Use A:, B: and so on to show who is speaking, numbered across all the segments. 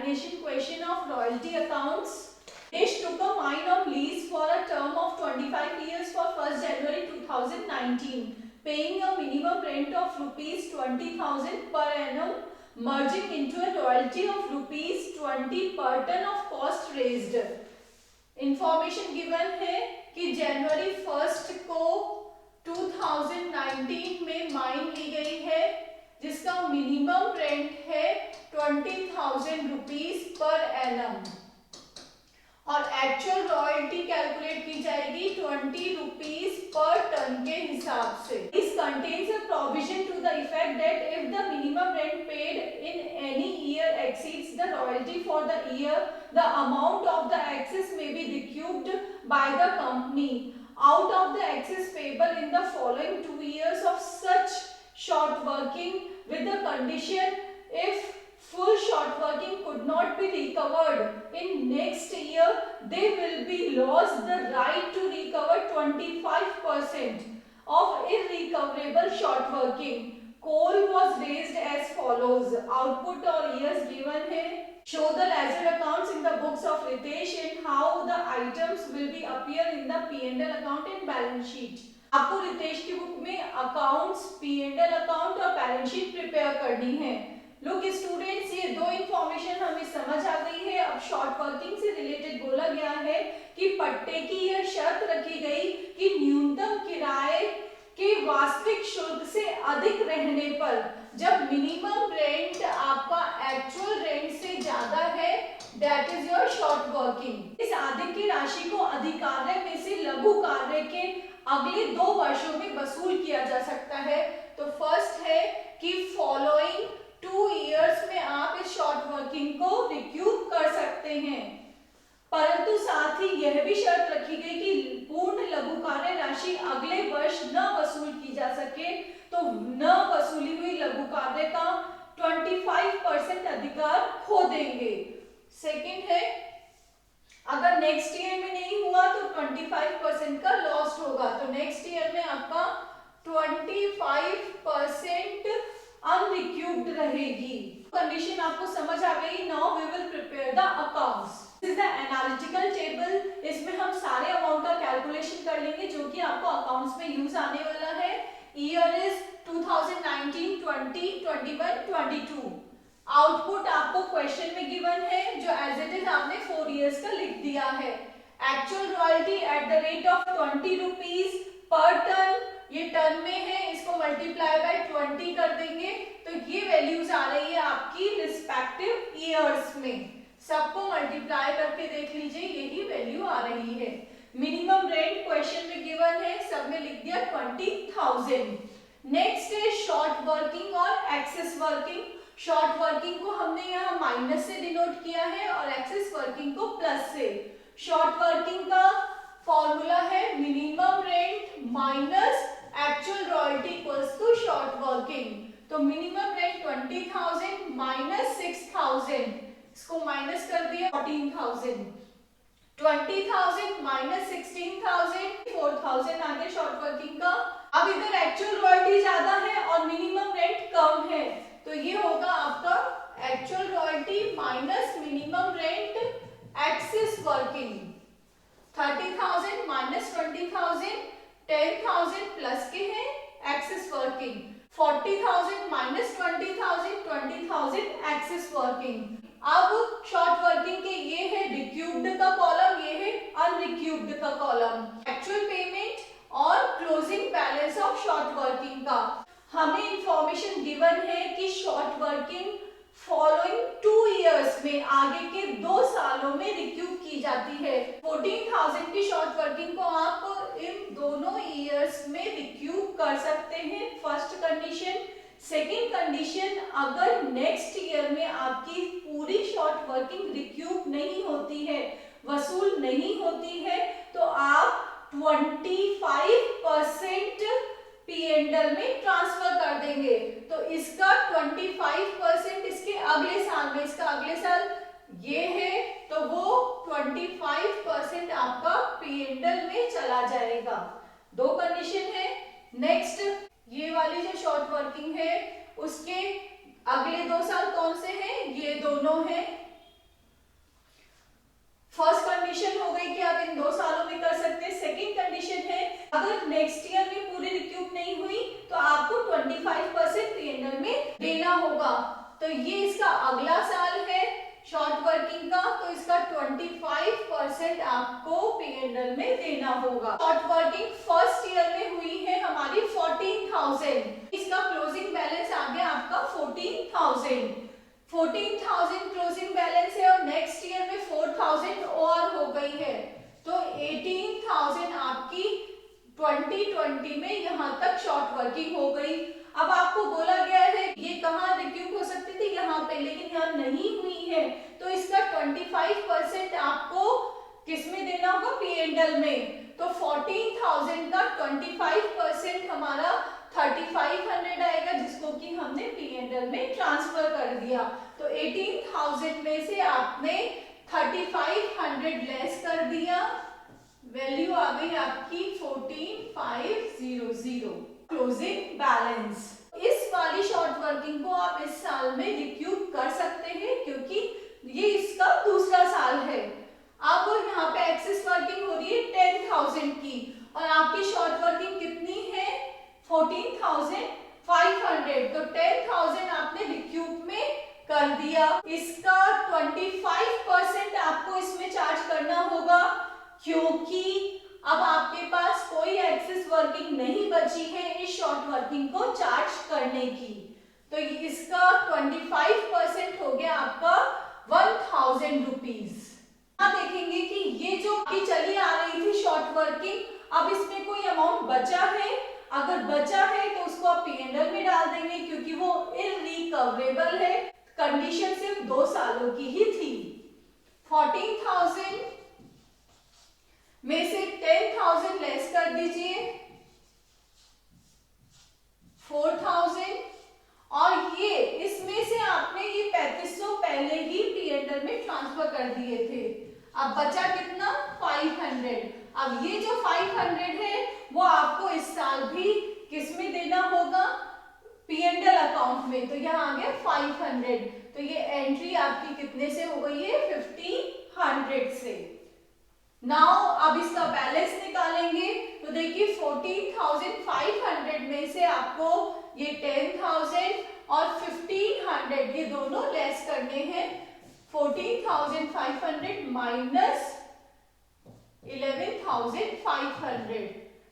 A: examination question of royalty accounts. Ritesh took a mine on lease for a term of 25 years for 1st January 2019, paying a minimum rent of rupees 20,000 per annum, merging into a royalty of rupees 20 per ton of cost raised. Information given है कि जनवरी 1 को 2019 में mine ली गई है जिसका minimum rent है 20,000 rupees per annum और actual royalty calculate की जाएगी 20 रुपीज पर टन के हिसाब से. This contains a provision to the effect that if the minimum rent paid in any year exceeds the royalty for the year, the amount of the excess may be recouped by the company out of the excess payable in the following 2 years of such short working with the condition if full short working could not be recovered in next year, they will be lost the right to recover 25% of irrecoverable short working. Coal was raised as follows. Output or years given है. Show the ledger accounts in the books of Ritesh and how the items will be appear in the P&L account and balance sheet. आपको रितेश की book में accounts, P&L account और balance sheet prepare करनी है. Look students, ये दो information हमें समझ आ गई है. अब शॉर्ट वर्किंग से रिलेटेड बोला गया है कि पट्टे की यह शर्त रखी गई कि न्यूनतम किराए के वास्तविक शुल्क से अधिक रहने पर जब मिनिमम रेंट आपका एक्चुअल रेंट से ज्यादा है, that is your short working. इस अधिक की राशि को अधिकार्य में से लघु कार्य के अगले 2 वर्षों में वसूल किया जा सकता है. तो फर्स्ट है कि फॉलोइंग 2 इयर्स में आप इस शॉर्ट वर्किंग को रिक्यूब कर सकते हैं, परंतु साथ ही यह भी शर्त रखी गई कि पूर्ण लघु कार्य राशि अगले वर्ष न वसूल की जा सके, तो न वसूली हुई लघु कार्य का 25% अधिकार खो देंगे. सेकंड है अगर नेक्स्ट ईयर में नहीं हुआ तो 25% का लॉस होगा. तो नेक्स्ट ईयर में आपका 25% अनरिक्यूब्ड रहेगी. कंडीशन आपको समझ आ गई. Now we will prepare the accounts. This is the analytical table. इसमें हम सारे अमाउंट का कैलकुलेशन कर लेंगे जो कि आपको अकाउंट्स में यूज आने वाला है. Year is 2019, 20, 21, 22. आउटपुट आपको क्वेश्चन में गिवन है जो एज इट इज आपने 4 इयर्स का लिख दिया है. Actual royalty at the rate of 20 rupees per ton, ये टन में है, इसको मल्टीप्लाई बाय 20 कर देंगे तो ये वैल्यूज आ रही है आपकी रिस्पेक्टिव ईयर्स में. सबको मल्टीप्लाई करके देख लीजिए, यही वैल्यू आ रही है. मिनिमम रेंट क्वेश्चन में गिवन है, सब में लिख दिया 20,000. नेक्स्ट है शॉर्ट वर्किंग और एक्सेस वर्किंग. शॉर्ट वर्किंग को हमने यहाँ माइनस से डिनोट किया है और एक्सेस वर्किंग को प्लस से. शॉर्ट वर्किंग का फॉर्मूला है minimum rent minus actual royalty equals to short working. तो मिनिमम रेंट 20,000 माइनस 6,000, इसको माइनस कर दिया 14,000. 20,000 माइनस 16,000, 4,000 आ गया शॉर्ट वर्किंग का. अब इधर एक्चुअल रॉयल्टी ज्यादा है और मिनिमम रेंट कम है, तो ये होगा आपका actual royalty minus minimum rent excess working. 30,000 minus 20,000, 10,000 plus के हैं excess working. 40,000 minus 20,000, 20,000 excess working. अब शॉर्ट वर्किंग के ये है रिक्यूब्ड का कॉलम, ये है अनरिक्यूब्ड का कॉलम. एक्चुअल पेमेंट और closing balance of short working का हमें इंफॉर्मेशन गिवन है कि शॉर्ट वर्किंग फॉलोइंग 2 इयर्स में आगे के 2 सालों में रिक्यूब की जाती है. 14,000 की शॉर्ट वर्किंग को आप इन दोनों इयर्स में रिक्यूब कर सकते हैं. First condition. सेकेंड कंडीशन, अगर नेक्स्ट ईयर में आपकी पूरी शॉर्ट वर्किंग रिक्यूब नहीं होती है, वसूल नहीं होती है, तो आप 25% P&L में ट्रांसफर कर देंगे. तो इसका 25% इसके अगले साल में, इसका अगले साल ये है तो वो 25% आपका P&L में चला जाएगा. 2 कंडीशन है. नेक्स्ट, ये वाली जो शॉर्ट वर्किंग है उसके अगले 2 साल कौन से हैं? ये दोनों हैं तो ये इसका अगला साल है शॉर्ट वर्किंग का, तो इसका 25% आपको P&L में देना होगा। शॉर्ट वर्किंग फर्स्ट ईयर में हुई है हमारी 14,000, इसका क्लोजिंग बैलेंस आ गया आपका 14,000 क्लोजिंग बैलेंस है, और नेक्स्ट ईयर में 4,000 और हो गई है, तो 18,000 आपकी 2020 में यहाँ तक शॉर्ट वर्किंग हो गई। अब आपको बोला गया है ये कहाँ रिक्यूप हो सकती थी, यहाँ पे, लेकिन यहाँ नहीं हुई है, तो इसका 25% आपको किसमें देना होगा, P&L में। तो 14,000 का 25% हमारा 3,500 आएगा, जिसको कि हमने P&L में ट्रांसफर कर दिया। तो 18,000 में से आपने 3,500 लेस कर दिया, वैल्यू आ गई आपकी 14,500 क्लोजिंग बैलेंस। इस वाली शॉर्ट वर्किंग को आप इस साल में रिक्यूप कर सकते हैं, क्योंकि ये इसका दूसरा साल है। अब यहाँ पे एक्सेस वर्किंग हो रही है 10,000 की, और आपकी शॉर्ट वर्किंग कितनी है 14,500, तो 10,000 आपने रिक्यूप में कर दिया। इसका 25% आपको इसमें चार्ज करना होगा, क्योंकि अब आपके पास कोई एक्सेस वर्किंग नहीं बची है इस शॉर्ट वर्किंग को चार्ज करने की, तो इसका 25% हो गया आपका 1,000 रुपीज। आप देखेंगे कि ये जो आपकी चली आ रही थी शॉर्ट वर्किंग, अब इसमें कोई अमाउंट बचा है, अगर बचा है तो उसको आप P&L में डाल देंगे, क्योंकि वो इररिकवरेबल है। कंडीशन सिर्फ 2 सालों की ही थी। 14,000 में से 10,000 लेस कर दीजिए, 4,000, और ये इसमें से आपने ये 3,500 पहले ही P&L में ट्रांसफर कर दिए थे। अब बचा कितना 500। अब ये जो 500 है वो आपको इस साल भी किस में देना होगा, P&L अकाउंट में, तो यहाँ आ गया 500, तो ये एंट्री आपकी कितने से हो गई है 1,500 से। नाउ अब इसका बैलेंस निकालेंगे, तो देखिए 14,500 में से आपको ये 10,000 और 1,500 ये दोनों लेस करने हैं। 14,500 माइनस 11,500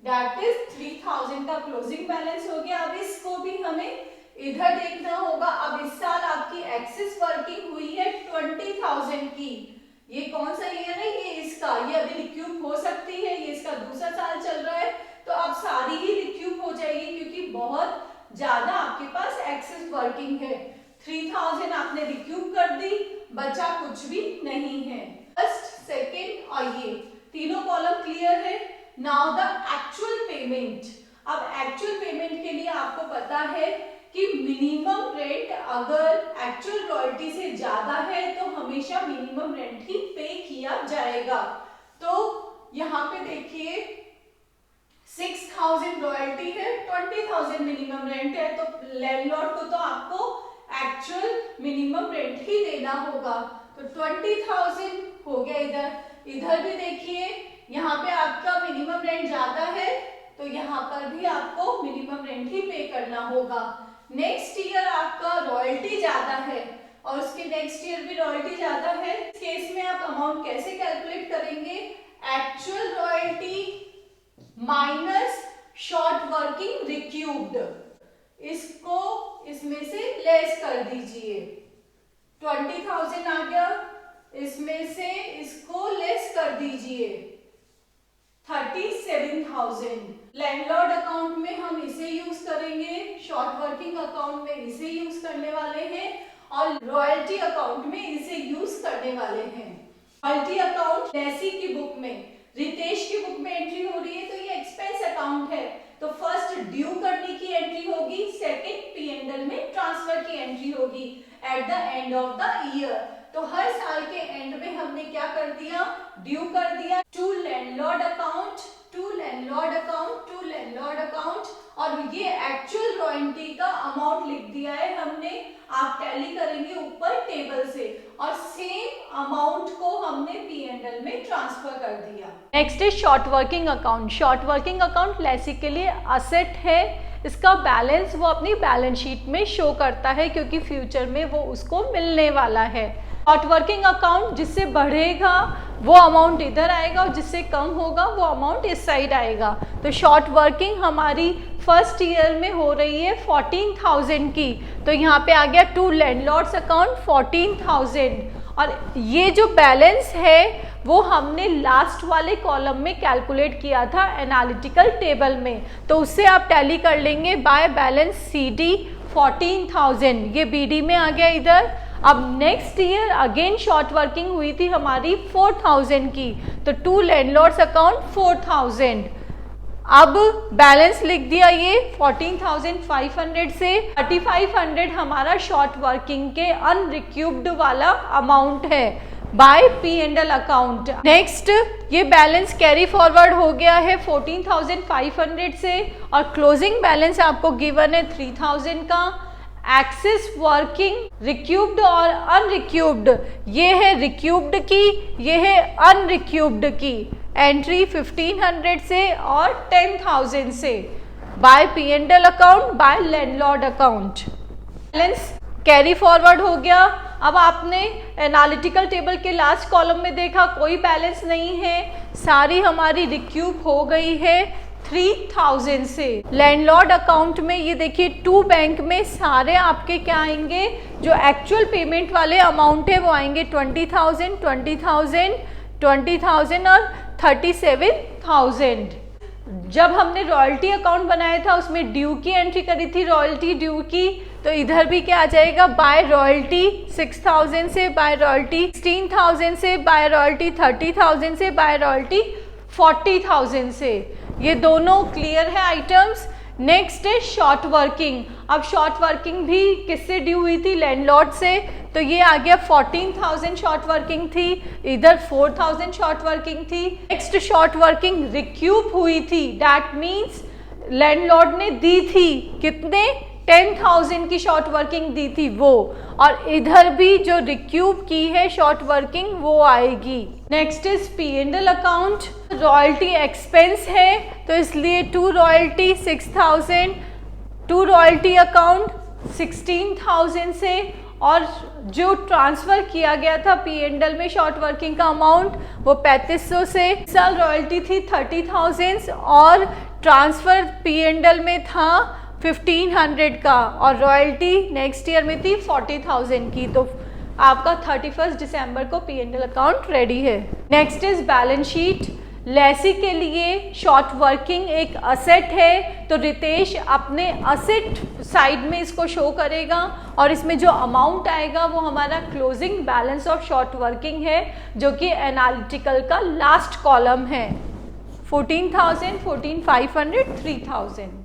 A: दैट इज 3,000 का क्लोजिंग बैलेंस हो गया। अब इसको भी हमें इधर देखना होगा। अब इस साल आपकी एक्सेस वर्किंग हुई है 20,000 की, ये कौन सा ईयर है, ये इसका, ये अभी रिक्यूप हो सकती है, ये इसका दूसरा साल चल रहा है, तो अब सारी ही रिक्यूप हो जाएगी, क्योंकि बहुत ज्यादा आपके पास एक्सेस वर्किंग है। 3,000 आपने रिक्यूप कर दी, बचा कुछ भी नहीं है। फर्स्ट, सेकेंड और ये तीनों कॉलम क्लियर है। Now the actual payment. अब एक्चुअल पेमेंट के लिए आपको पता है कि मिनिमम रेंट अगर एक्चुअल रॉयल्टी से ज्यादा है तो हमेशा मिनिमम रेंट ही पे किया जाएगा। तो यहाँ पे देखिए 6,000 रॉयल्टी है, 20,000 मिनिमम रेंट है, तो लैंडलॉर्ड को तो आपको एक्चुअल मिनिमम रेंट ही देना होगा। तो 20,000 हो गया। इधर भी देखिए यहाँ पे आपका मिनिमम रेंट ज्यादा है, तो यहाँ पर भी आपको मिनिमम रेंट ही पे करना होगा। नेक्स्ट ईयर आपका रॉयल्टी ज्यादा है और उसके नेक्स्ट ईयर भी रॉयल्टी ज्यादा है। इस केस में आप अमाउंट कैसे कैलकुलेट करेंगे, actual royalty minus short working रिक्यूब्ड, इसको इसमें से लेस कर दीजिए। 20,000 आ गया, इसमें से इसको लेस कर दीजिए 37,000। लैंडलॉर्ड अकाउंट में हम इसे यूज करेंगे, शॉर्ट वर्किंग अकाउंट में इसे यूज करने वाले हैं और रॉयल्टी अकाउंट में इसे यूज करने वाले हैं। रॉयल्टी अकाउंट लेसी की बुक में, रितेश की बुक में एंट्री हो रही है, तो ये एक्सपेंस अकाउंट है, तो फर्स्ट ड्यू करने की एंट्री होगी, सेकंड P&L में ट्रांसफर की एंट्री होगी at the end of the year. तो हर साल के एंड में हमने क्या कर दिया, ड्यू कर दिया to landlord account, to landlord account, to landlord account, और ये एक्चुअल रॉयल्टी का अमाउंट लिख दिया है हमने। आप टैली करेंगे ऊपर टेबल से, और सेम अमाउंट को हमने P&L में ट्रांसफर कर दिया। Next is short working account. Short working account lessee के लिए असेट है, इसका बैलेंस वो अपनी बैलेंस शीट में शो करता है, क्योंकि फ्यूचर में वो उसको मिलने वाला है। शॉर्ट वर्किंग अकाउंट जिससे बढ़ेगा वो अमाउंट इधर आएगा और जिससे कम होगा वो अमाउंट इस साइड आएगा। तो शॉर्ट वर्किंग हमारी फर्स्ट ईयर में हो रही है 14,000 की, तो यहाँ पे आ गया टू लैंडलॉर्ड्स अकाउंट 14,000। और ये जो बैलेंस है वो हमने लास्ट वाले कॉलम में कैलकुलेट किया था एनालिटिकल टेबल में, तो उससे आप टैली कर लेंगे बाय बैलेंस CD 14,000, ये BD में आ गया इधर। अब next year again short working हुई थी हमारी 4,000 की, तो टू लैंडलॉर्ड्स अकाउंट 4,000। अब बैलेंस लिख दिया ये 14,500 से 3,500 हमारा शॉर्ट वर्किंग के अनरिक्यूब्ड वाला अमाउंट है बाय P&L अकाउंट। नेक्स्ट ये बैलेंस कैरी फॉरवर्ड हो गया है 14,500 से, और क्लोजिंग बैलेंस आपको गिवन है 3,000 का। एक्सेस वर्किंग रिक्यूब्ड और अनरिक्यूब्ड, ये है रिक्यूब्ड की, ये है अनरिक्यूब्ड की। एंट्री 1,500 से और 10,000 से by P&L account, by landlord account. Balance carry forward हो गया। अब आपने एनालिटिकल टेबल के लास्ट कॉलम में देखा कोई बैलेंस नहीं है, सारी हमारी रिक्यूब हो गई है 3,000 से। लैंडलॉर्ड अकाउंट में ये देखिए टू बैंक में सारे आपके क्या आएंगे, जो एक्चुअल पेमेंट वाले अमाउंट है वो आएंगे 20,000, 20,000, 20,000 और 37,000। जब हमने रॉयल्टी अकाउंट बनाया था उसमें ड्यू की एंट्री करी थी, रॉयल्टी ड्यू की, तो इधर भी क्या आ जाएगा, बाय रॉयल्टी 6,000 से, बाय रॉयल्टी 16,000 से, बाय रॉयल्टी 30,000 से, बाय रॉयल्टी 40,000 से। ये दोनों क्लियर है आइटम्स। नेक्स्ट है शॉर्ट वर्किंग। अब शॉर्ट वर्किंग भी किससे ड्यू हुई थी, लैंडलॉर्ड से, तो ये आ गया 14,000 शॉर्ट वर्किंग थी, इधर 4,000 शॉर्ट वर्किंग थी। नेक्स्ट शॉर्ट वर्किंग रिक्यूब हुई थी, दैट मीन्स लैंडलॉर्ड ने दी थी कितने, 10,000 की शॉर्ट वर्किंग दी थी वो, और इधर भी जो रिक्यूब की है शॉर्ट वर्किंग वो आएगी। Next is P&L account. Royalty expense है तो इसलिए to royalty 6,000, to royalty account 16,000 से, और जो ट्रांसफ़र किया गया था P&L में शॉर्ट वर्किंग का अमाउंट वो 3,500 से। साल रॉयल्टी थी 30,000 और ट्रांसफ़र P&L में था 1,500 का, और रॉयल्टी नेक्स्ट ईयर में थी 40,000 की। तो आपका 31 दिसंबर को P&L अकाउंट रेडी है। Next is balance sheet. Lessee के लिए शॉर्ट वर्किंग एक असेट है, तो रितेश अपने असेट साइड में इसको शो करेगा, और इसमें जो अमाउंट आएगा वो हमारा closing balance of short working है, जो कि एनालिटिकल का लास्ट कॉलम है। 14,000, 14,500, 3,000।